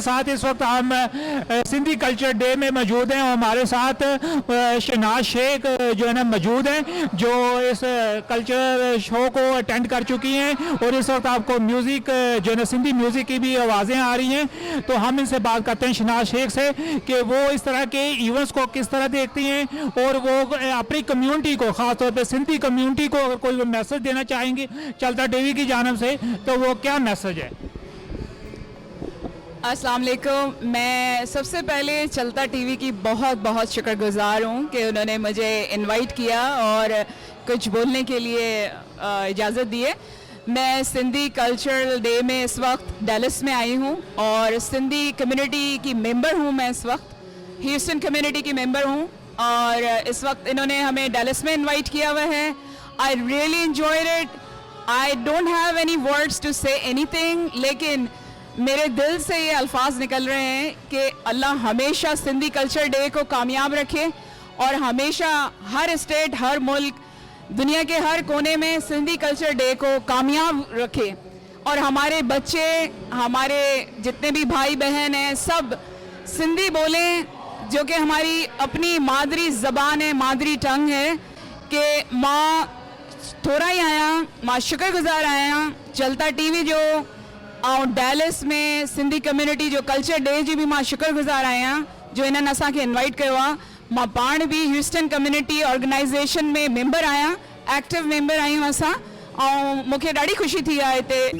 साथ इस वक्त हम सिंधी कल्चर डे में मौजूद हैं और हमारे साथ शहनाज शेख जो है ना मौजूद हैं, जो इस कल्चर शो को अटेंड कर चुकी हैं और इस वक्त आपको म्यूज़िक जो है ना सिंधी म्यूज़िक की भी आवाज़ें आ रही हैं। तो हम इनसे बात करते हैं शहनाज शेख से कि वो इस तरह के इवेंट्स को किस तरह देखती हैं और वो अपनी कम्यूनिटी को, ख़ासतौर पर सिंधी कम्यूनिटी को अगर कोई मैसेज देना चाहेंगे चलता टीवी की जानिब से, तो वो क्या मैसेज है? अस्सलाम वालेकुम। मैं सबसे पहले चलता टीवी की बहुत बहुत शुक्रगुजार हूँ कि उन्होंने मुझे इनवाइट किया और कुछ बोलने के लिए इजाज़त दी है। मैं सिंधी कल्चरल डे में इस वक्त डैलस में आई हूँ और सिंधी कम्युनिटी की मेंबर हूँ। मैं इस वक्त ह्यूस्टन कम्युनिटी की मेंबर हूँ और इस वक्त इन्होंने हमें डैलस में इन्वाइट किया हुआ है। I really enjoyed it. I don't have any words to say anything, लेकिन मेरे दिल से ये अल्फाज निकल रहे हैं कि अल्लाह हमेशा सिंधी कल्चर डे को कामयाब रखे और हमेशा हर स्टेट, हर मुल्क, दुनिया के हर कोने में सिंधी कल्चर डे को कामयाब रखे और हमारे बच्चे, हमारे जितने भी भाई बहन हैं, सब सिंधी बोलें, जो कि हमारी अपनी मादरी ज़बान है, मादरी टंग है। कि मां थोड़ा ही आया, मां शुक्रगुजार आया चलता टीवी जो और डैलस में सिंधी कम्युनिटी जो कल्चर डे जी भी मां शुक्रगुजार आहियां जो इन्हनि असांखे इनवाइट कयो आहे। मां पाण बि ह्यूस्टन कम्युनिटी ऑर्गेनाइज़ेशन में मेंबर आहियां, एक्टिव मेंबर आहियूं असां, ऐं मूंखे ॾाढी ख़ुशी थी आहे हिते